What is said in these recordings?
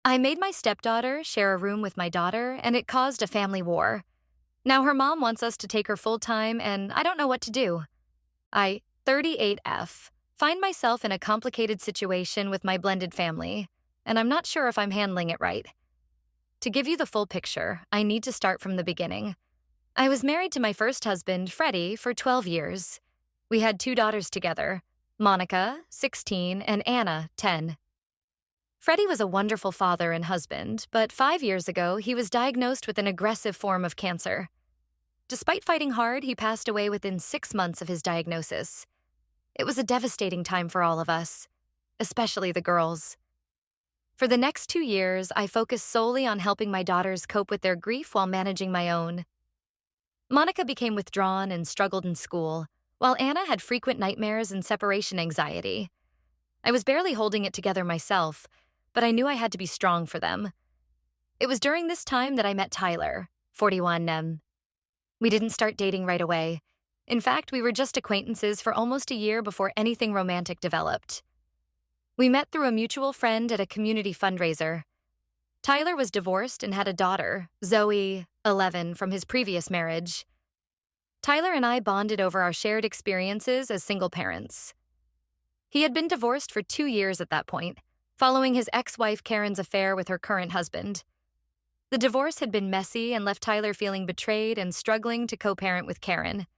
I made my stepdaughter share a room with my daughter, and it caused a family war. Now her mom wants us to take her full time, and I don't know what to do. I, 38F, find myself in a complicated situation with my blended family, and I'm not sure if I'm handling it right. To give you the full picture, I need to start from the beginning. I was married to my first husband, Freddie, for 12 years. We had two daughters together, Monica, 16, and Anna, 10. Freddie was a wonderful father and husband, but 5 years ago, he was diagnosed with an aggressive form of cancer. Despite fighting hard, he passed away within 6 months of his diagnosis. It was a devastating time for all of us, especially the girls. For the next 2 years, I focused solely on helping my daughters cope with their grief while managing my own. Monica became withdrawn and struggled in school, while Anna had frequent nightmares and separation anxiety. I was barely holding it together myself, but I knew I had to be strong for them. It was during this time that I met Tyler, 41. We didn't start dating right away. In fact, we were just acquaintances for almost a year before anything romantic developed. We met through a mutual friend at a community fundraiser. Tyler was divorced and had a daughter, Zoe, 11, from his previous marriage. Tyler and I bonded over our shared experiences as single parents. He had been divorced for 2 years at that point, following his ex-wife Karen's affair with her current husband. The divorce had been messy and left Tyler feeling betrayed and struggling to co-parent with Karen.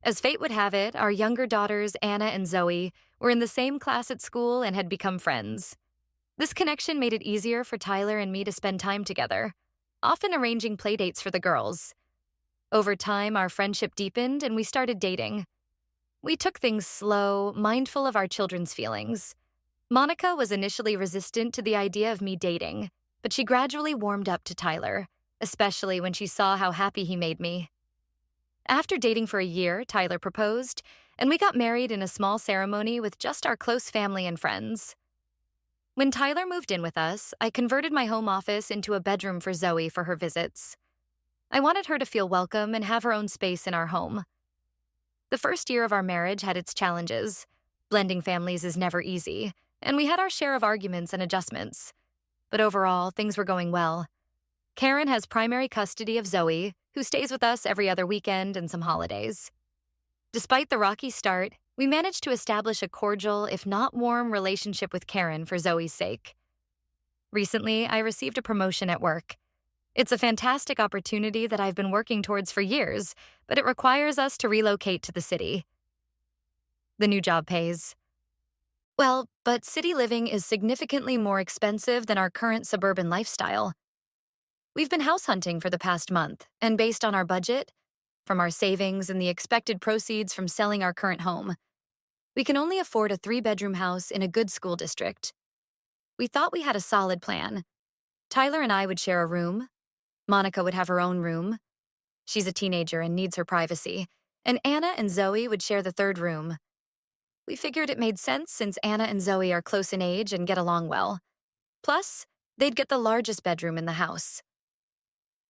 As fate would have it, our younger daughters, Anna and Zoe, were in the same class at school and had become friends. This connection made it easier for Tyler and me to spend time together, often arranging playdates for the girls. Over time, our friendship deepened and we started dating. We took things slow, mindful of our children's feelings. Monica was initially resistant to the idea of me dating, but she gradually warmed up to Tyler, especially when she saw how happy he made me. After dating for a year, Tyler proposed, and we got married in a small ceremony with just our close family and friends. When Tyler moved in with us, I converted my home office into a bedroom for Zoe for her visits. I wanted her to feel welcome and have her own space in our home. The first year of our marriage had its challenges. Blending families is never easy, and we had our share of arguments and adjustments. But overall, things were going well. Karen has primary custody of Zoe, who stays with us every other weekend and some holidays. Despite the rocky start, we managed to establish a cordial, if not warm, relationship with Karen for Zoe's sake. Recently, I received a promotion at work. It's a fantastic opportunity that I've been working towards for years, but it requires us to relocate to the city. The new job pays. Well, but city living is significantly more expensive than our current suburban lifestyle. We've been house hunting for the past month, and based on our budget, from our savings and the expected proceeds from selling our current home, we can only afford a 3-bedroom house in a good school district. We thought we had a solid plan. Tyler and I would share a room. Monica would have her own room. She's a teenager and needs her privacy. And Anna and Zoe would share the third room. We figured it made sense since Anna and Zoe are close in age and get along well. Plus, they'd get the largest bedroom in the house.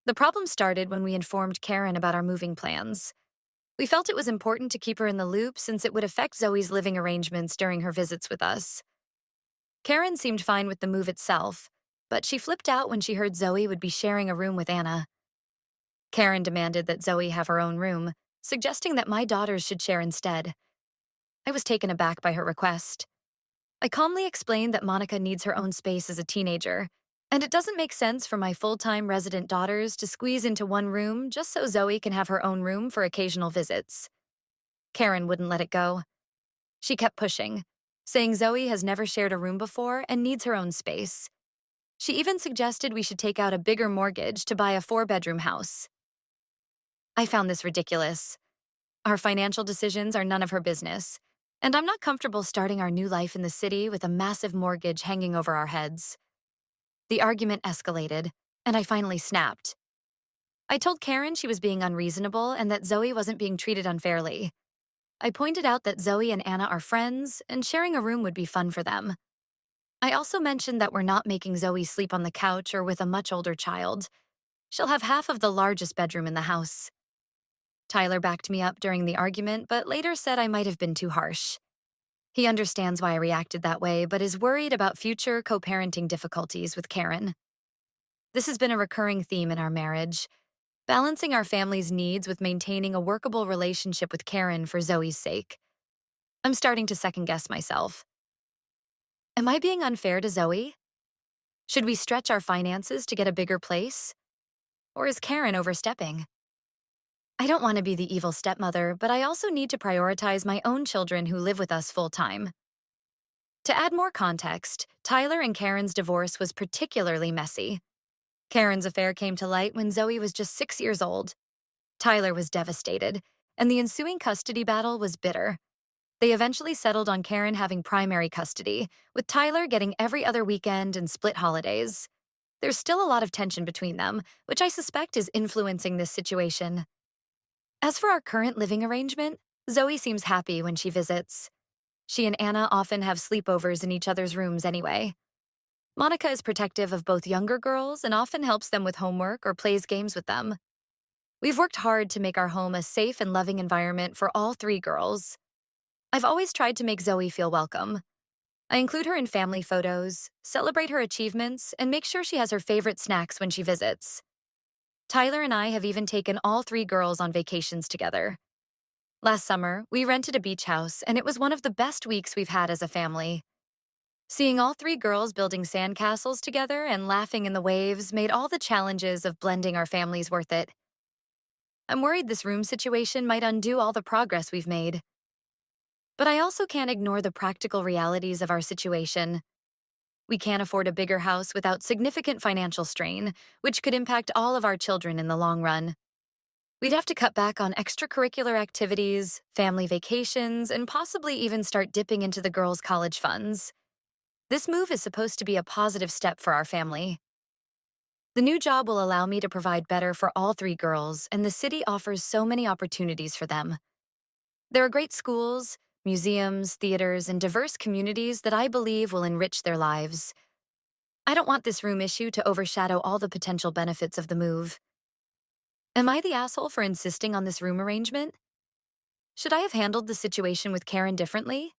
The problem started when we informed Karen about our moving plans. We felt it was important to keep her in the loop since it would affect Zoe's living arrangements during her visits with us. Karen seemed fine with the move itself, but she flipped out when she heard Zoe would be sharing a room with Anna. Karen demanded that Zoe have her own room, suggesting that my daughters should share instead. I was taken aback by her request. I calmly explained that Monica needs her own space as a teenager, and it doesn't make sense for my full-time resident daughters to squeeze into one room just so Zoe can have her own room for occasional visits. Karen wouldn't let it go. She kept pushing, saying Zoe has never shared a room before and needs her own space. She even suggested we should take out a bigger mortgage to buy a 4-bedroom house. I found this ridiculous. Our financial decisions are none of her business, and I'm not comfortable starting our new life in the city with a massive mortgage hanging over our heads. The argument escalated, and I finally snapped. I told Karen she was being unreasonable and that Zoe wasn't being treated unfairly. I pointed out that Zoe and Anna are friends, and sharing a room would be fun for them. I also mentioned that we're not making Zoe sleep on the couch or with a much older child. She'll have half of the largest bedroom in the house. Tyler backed me up during the argument, but later said I might have been too harsh. He understands why I reacted that way, but is worried about future co-parenting difficulties with Karen. This has been a recurring theme in our marriage, balancing our family's needs with maintaining a workable relationship with Karen for Zoe's sake. I'm starting to second-guess myself. Am I being unfair to Zoe? Should we stretch our finances to get a bigger place? Or is Karen overstepping? I don't want to be the evil stepmother, but I also need to prioritize my own children who live with us full-time. To add more context, Tyler and Karen's divorce was particularly messy. Karen's affair came to light when Zoe was just 6 years old. Tyler was devastated, and the ensuing custody battle was bitter. They eventually settled on Karen having primary custody, with Tyler getting every other weekend and split holidays. There's still a lot of tension between them, which I suspect is influencing this situation. As for our current living arrangement, Zoe seems happy when she visits. She and Anna often have sleepovers in each other's rooms anyway. Monica is protective of both younger girls and often helps them with homework or plays games with them. We've worked hard to make our home a safe and loving environment for all 3 girls. I've always tried to make Zoe feel welcome. I include her in family photos, celebrate her achievements, and make sure she has her favorite snacks when she visits. Tyler and I have even taken all 3 girls on vacations together. Last summer, we rented a beach house, and it was one of the best weeks we've had as a family. Seeing all 3 girls building sandcastles together and laughing in the waves made all the challenges of blending our families worth it. I'm worried this room situation might undo all the progress we've made. But I also can't ignore the practical realities of our situation. We can't afford a bigger house without significant financial strain, which could impact all of our children in the long run. We'd have to cut back on extracurricular activities, family vacations, and possibly even start dipping into the girls' college funds. This move is supposed to be a positive step for our family. The new job will allow me to provide better for all 3 girls, and the city offers so many opportunities for them. There are great schools, museums, theaters, and diverse communities that I believe will enrich their lives. I don't want this room issue to overshadow all the potential benefits of the move. Am I the asshole for insisting on this room arrangement? Should I have handled the situation with Karen differently?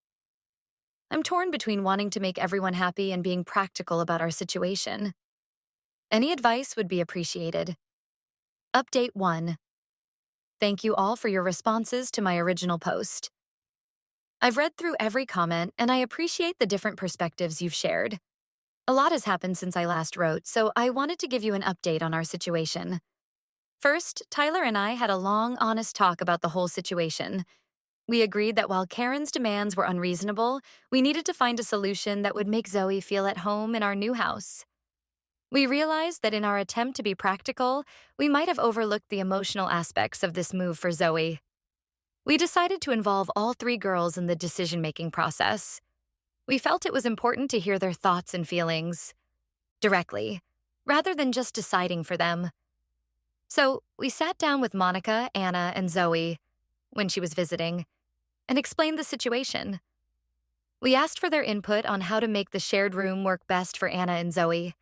I'm torn between wanting to make everyone happy and being practical about our situation. Any advice would be appreciated. Update 1. Thank you all for your responses to my original post. I've read through every comment, and I appreciate the different perspectives you've shared. A lot has happened since I last wrote, so I wanted to give you an update on our situation. First, Tyler and I had a long, honest talk about the whole situation. We agreed that while Karen's demands were unreasonable, we needed to find a solution that would make Zoe feel at home in our new house. We realized that in our attempt to be practical, we might have overlooked the emotional aspects of this move for Zoe. We decided to involve all 3 girls in the decision-making process. We felt it was important to hear their thoughts and feelings directly, rather than just deciding for them. So we sat down with Monica, Anna, and Zoe, when she was visiting, and explained the situation. We asked for their input on how to make the shared room work best for Anna and Zoe.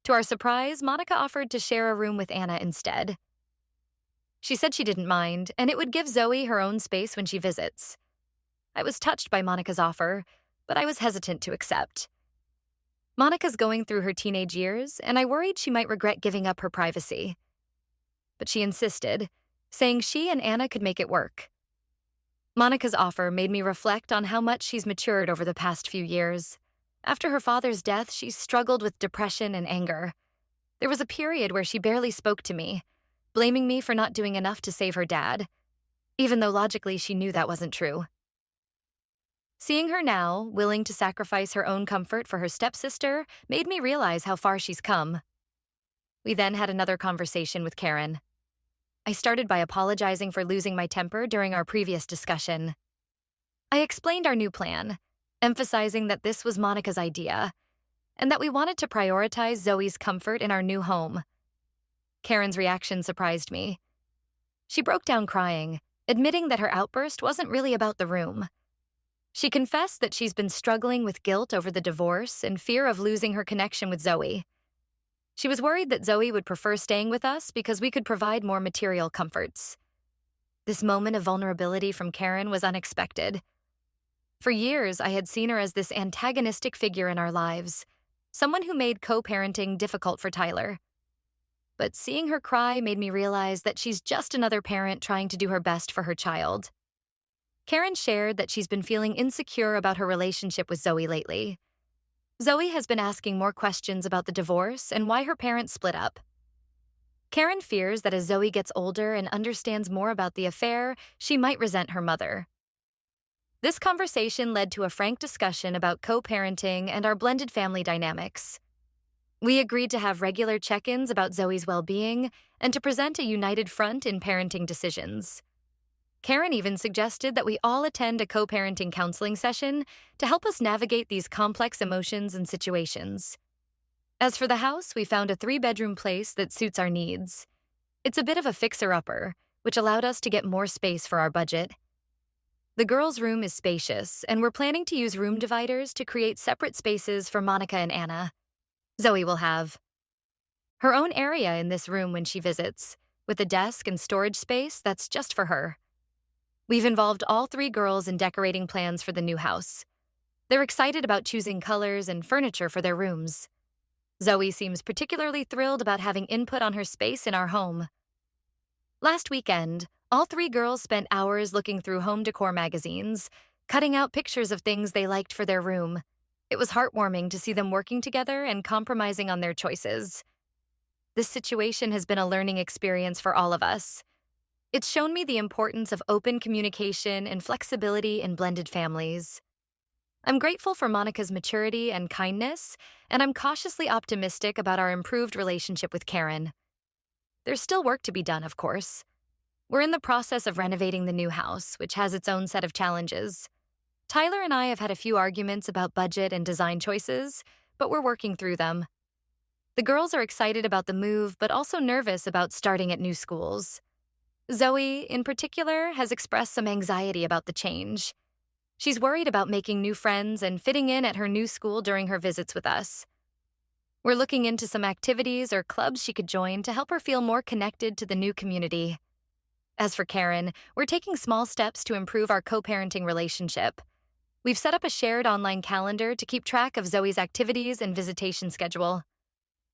To our surprise, Monica offered to share a room with Anna instead. She said she didn't mind, and it would give Zoe her own space when she visits. I was touched by Monica's offer, but I was hesitant to accept. Monica's going through her teenage years, and I worried she might regret giving up her privacy. But she insisted, saying she and Anna could make it work. Monica's offer made me reflect on how much she's matured over the past few years. After her father's death, she struggled with depression and anger. There was a period where she barely spoke to me, blaming me for not doing enough to save her dad, even though logically she knew that wasn't true. Seeing her now, willing to sacrifice her own comfort for her stepsister, made me realize how far she's come. We then had another conversation with Karen. I started by apologizing for losing my temper during our previous discussion. I explained our new plan, emphasizing that this was Monica's idea, and that we wanted to prioritize Zoe's comfort in our new home. Karen's reaction surprised me. She broke down crying, admitting that her outburst wasn't really about the room. She confessed that she's been struggling with guilt over the divorce and fear of losing her connection with Zoe. She was worried that Zoe would prefer staying with us because we could provide more material comforts. This moment of vulnerability from Karen was unexpected. For years, I had seen her as this antagonistic figure in our lives, someone who made co-parenting difficult for Tyler. But seeing her cry made me realize that she's just another parent trying to do her best for her child. Karen shared that she's been feeling insecure about her relationship with Zoe lately. Zoe has been asking more questions about the divorce and why her parents split up. Karen fears that as Zoe gets older and understands more about the affair, she might resent her mother. This conversation led to a frank discussion about co-parenting and our blended family dynamics. We agreed to have regular check-ins about Zoe's well-being and to present a united front in parenting decisions. Karen even suggested that we all attend a co-parenting counseling session to help us navigate these complex emotions and situations. As for the house, we found a 3-bedroom place that suits our needs. It's a bit of a fixer-upper, which allowed us to get more space for our budget. The girls' room is spacious, and we're planning to use room dividers to create separate spaces for Monica and Anna. Zoe will have her own area in this room when she visits, with a desk and storage space that's just for her. We've involved all 3 girls in decorating plans for the new house. They're excited about choosing colors and furniture for their rooms. Zoe seems particularly thrilled about having input on her space in our home. Last weekend, all 3 girls spent hours looking through home decor magazines, cutting out pictures of things they liked for their room. It was heartwarming to see them working together and compromising on their choices. This situation has been a learning experience for all of us. It's shown me the importance of open communication and flexibility in blended families. I'm grateful for Monica's maturity and kindness, and I'm cautiously optimistic about our improved relationship with Karen. There's still work to be done, of course. We're in the process of renovating the new house, which has its own set of challenges. Tyler and I have had a few arguments about budget and design choices, but we're working through them. The girls are excited about the move, but also nervous about starting at new schools. Zoe, in particular, has expressed some anxiety about the change. She's worried about making new friends and fitting in at her new school during her visits with us. We're looking into some activities or clubs she could join to help her feel more connected to the new community. As for Karen, we're taking small steps to improve our co-parenting relationship. We've set up a shared online calendar to keep track of Zoe's activities and visitation schedule.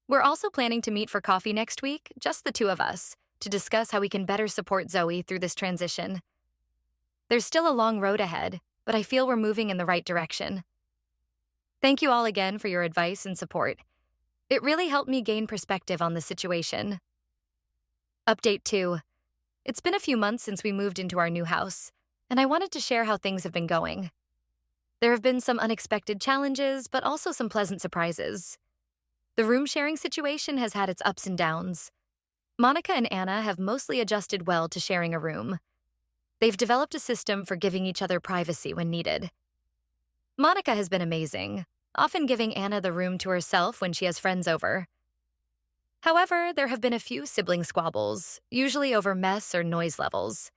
We're also planning to meet for coffee next week, just the 2 of us, to discuss how we can better support Zoe through this transition. There's still a long road ahead, but I feel we're moving in the right direction. Thank you all again for your advice and support. It really helped me gain perspective on the situation. Update 2. It's been a few months since we moved into our new house, and I wanted to share how things have been going. There have been some unexpected challenges, but also some pleasant surprises. The room sharing situation has had its ups and downs. Monica and Anna have mostly adjusted well to sharing a room. They've developed a system for giving each other privacy when needed. Monica has been amazing, often giving Anna the room to herself when she has friends over. However, there have been a few sibling squabbles, usually over mess or noise levels.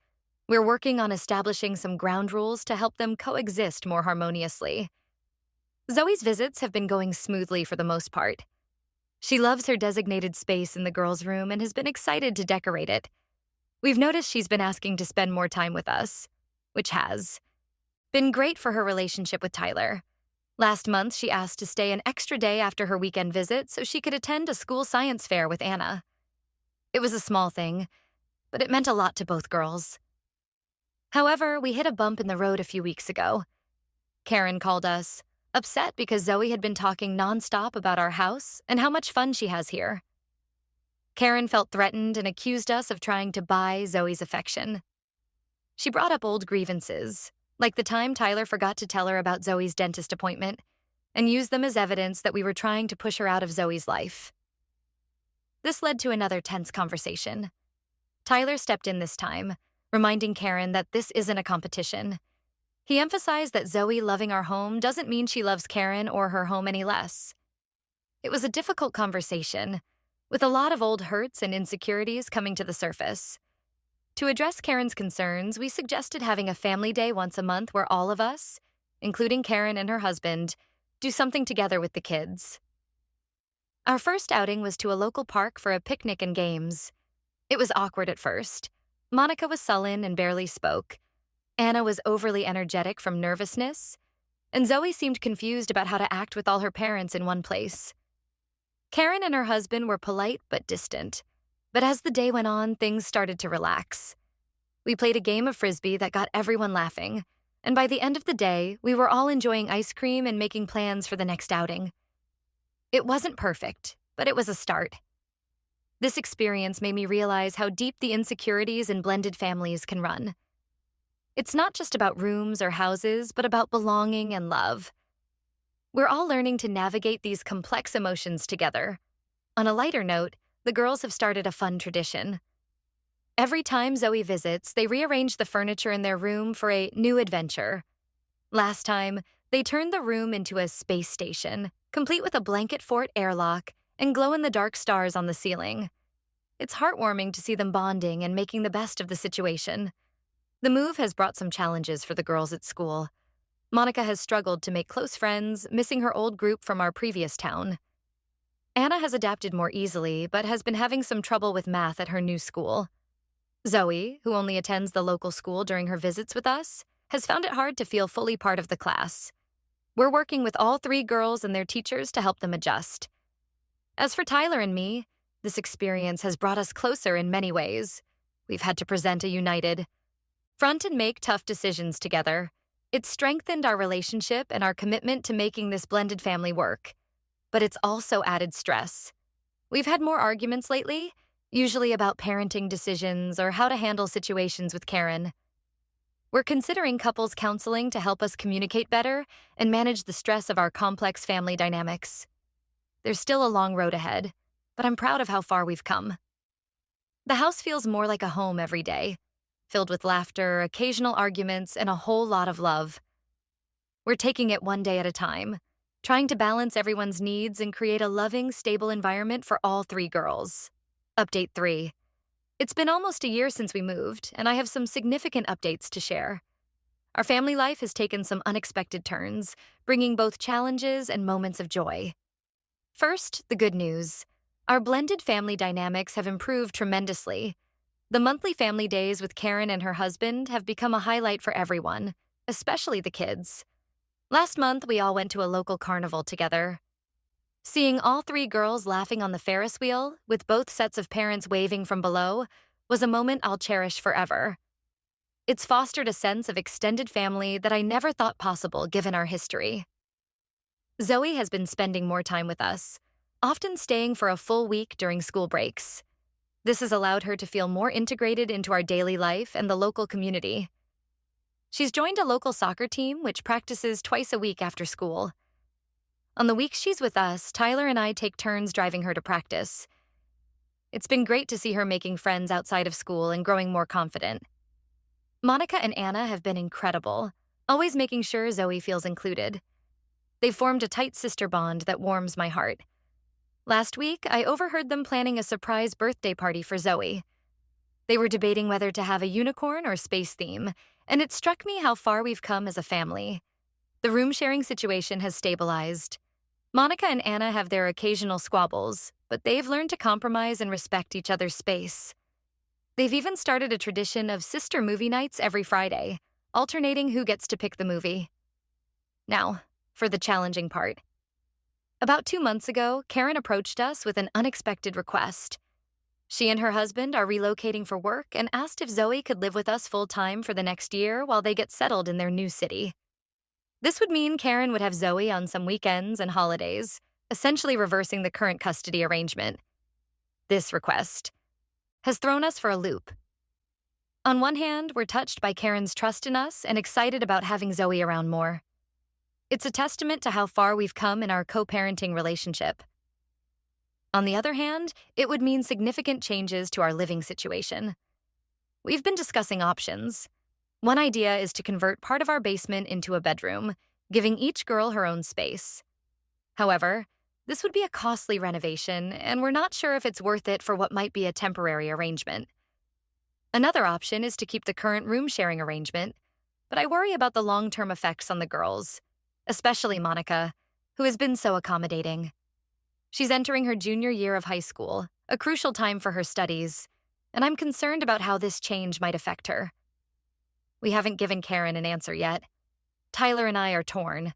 We're working on establishing some ground rules to help them coexist more harmoniously. Zoe's visits have been going smoothly for the most part. She loves her designated space in the girls' room and has been excited to decorate it. We've noticed she's been asking to spend more time with us, which has been great for her relationship with Tyler. Last month, she asked to stay an extra day after her weekend visit so she could attend a school science fair with Anna. It was a small thing, but it meant a lot to both girls. However, we hit a bump in the road a few weeks ago. Karen called us, upset because Zoe had been talking nonstop about our house and how much fun she has here. Karen felt threatened and accused us of trying to buy Zoe's affection. She brought up old grievances, like the time Tyler forgot to tell her about Zoe's dentist appointment, and used them as evidence that we were trying to push her out of Zoe's life. This led to another tense conversation. Tyler stepped in this time, reminding Karen that this isn't a competition. He emphasized that Zoe loving our home doesn't mean she loves Karen or her home any less. It was a difficult conversation, with a lot of old hurts and insecurities coming to the surface. To address Karen's concerns, we suggested having a family day once a month where all of us, including Karen and her husband, do something together with the kids. Our first outing was to a local park for a picnic and games. It was awkward at first. Monica was sullen and barely spoke. Anna was overly energetic from nervousness, and Zoe seemed confused about how to act with all her parents in one place. Karen and her husband were polite but distant, but as the day went on, things started to relax. We played a game of frisbee that got everyone laughing, and by the end of the day, we were all enjoying ice cream and making plans for the next outing. It wasn't perfect, but it was a start. This experience made me realize how deep the insecurities in blended families can run. It's not just about rooms or houses, but about belonging and love. We're all learning to navigate these complex emotions together. On a lighter note, the girls have started a fun tradition. Every time Zoe visits, they rearrange the furniture in their room for a new adventure. Last time, they turned the room into a space station, complete with a blanket fort airlock and glow-in-the-dark stars on the ceiling. It's heartwarming to see them bonding and making the best of the situation. The move has brought some challenges for the girls at school. Monica has struggled to make close friends, missing her old group from our previous town. Anna has adapted more easily, but has been having some trouble with math at her new school. Zoe, who only attends the local school during her visits with us, has found it hard to feel fully part of the class. We're working with all 3 girls and their teachers to help them adjust. As for Tyler and me, this experience has brought us closer in many ways. We've had to present a united front and make tough decisions together. It's strengthened our relationship and our commitment to making this blended family work. But it's also added stress. We've had more arguments lately, usually about parenting decisions or how to handle situations with Karen. We're considering couples counseling to help us communicate better and manage the stress of our complex family dynamics. There's still a long road ahead, but I'm proud of how far we've come. The house feels more like a home every day, filled with laughter, occasional arguments, and a whole lot of love. We're taking it one day at a time, trying to balance everyone's needs and create a loving, stable environment for all 3 girls. Update 3. It's been almost a year since we moved, and I have some significant updates to share. Our family life has taken some unexpected turns, bringing both challenges and moments of joy. First, the good news. Our blended family dynamics have improved tremendously. The monthly family days with Karen and her husband have become a highlight for everyone, especially the kids. Last month, we all went to a local carnival together. Seeing all 3 girls laughing on the Ferris wheel, with both sets of parents waving from below, was a moment I'll cherish forever. It's fostered a sense of extended family that I never thought possible given our history. Zoe has been spending more time with us, often staying for a full week during school breaks. This has allowed her to feel more integrated into our daily life and the local community. She's joined a local soccer team, which practices twice a week after school. On the weeks she's with us, Tyler and I take turns driving her to practice. It's been great to see her making friends outside of school and growing more confident. Monica and Anna have been incredible, always making sure Zoe feels included. They've formed a tight sister bond that warms my heart. Last week, I overheard them planning a surprise birthday party for Zoe. They were debating whether to have a unicorn or space theme, and it struck me how far we've come as a family. The room-sharing situation has stabilized. Monica and Anna have their occasional squabbles, but they've learned to compromise and respect each other's space. They've even started a tradition of sister movie nights every Friday, alternating who gets to pick the movie. Now, for the challenging part. About 2 months ago, Karen approached us with an unexpected request. She and her husband are relocating for work and asked if Zoe could live with us full-time for the next year while they get settled in their new city. This would mean Karen would have Zoe on some weekends and holidays, essentially reversing the current custody arrangement. This request has thrown us for a loop. On one hand, we're touched by Karen's trust in us and excited about having Zoe around more. It's a testament to how far we've come in our co-parenting relationship. On the other hand, it would mean significant changes to our living situation. We've been discussing options. One idea is to convert part of our basement into a bedroom, giving each girl her own space. However, this would be a costly renovation, and we're not sure if it's worth it for what might be a temporary arrangement. Another option is to keep the current room-sharing arrangement, but I worry about the long-term effects on the girls, especially Monica, who has been so accommodating. She's entering her junior year of high school, a crucial time for her studies, and I'm concerned about how this change might affect her. We haven't given Karen an answer yet. Tyler and I are torn.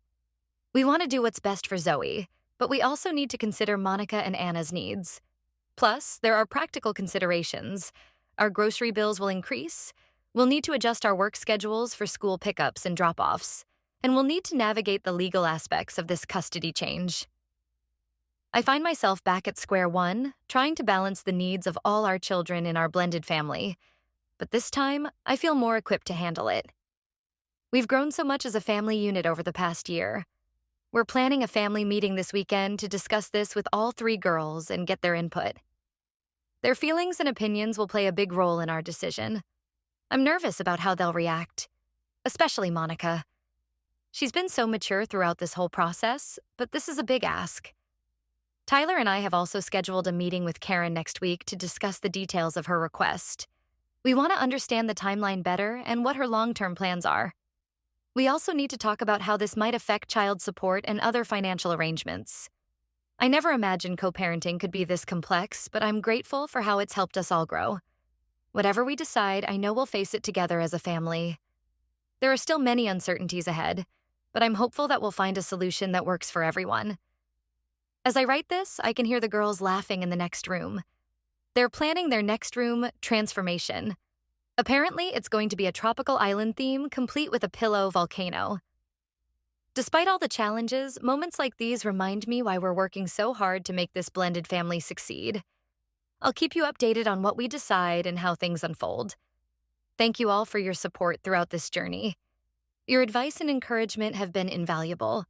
We want to do what's best for Zoe, but we also need to consider Monica and Anna's needs. Plus, there are practical considerations. Our grocery bills will increase. We'll need to adjust our work schedules for school pickups and drop offs. And we'll need to navigate the legal aspects of this custody change. I find myself back at square one, trying to balance the needs of all our children in our blended family. But this time, I feel more equipped to handle it. We've grown so much as a family unit over the past year. We're planning a family meeting this weekend to discuss this with all three girls and get their input. Their feelings and opinions will play a big role in our decision. I'm nervous about how they'll react, especially Monica. She's been so mature throughout this whole process, but this is a big ask. Tyler and I have also scheduled a meeting with Karen next week to discuss the details of her request. We want to understand the timeline better and what her long-term plans are. We also need to talk about how this might affect child support and other financial arrangements. I never imagined co-parenting could be this complex, but I'm grateful for how it's helped us all grow. Whatever we decide, I know we'll face it together as a family. There are still many uncertainties ahead, but I'm hopeful that we'll find a solution that works for everyone. As I write this, I can hear the girls laughing in the next room. They're planning their next room transformation. Apparently, it's going to be a tropical island theme complete with a pillow volcano. Despite all the challenges, moments like these remind me why we're working so hard to make this blended family succeed. I'll keep you updated on what we decide and how things unfold. Thank you all for your support throughout this journey. Your advice and encouragement have been invaluable.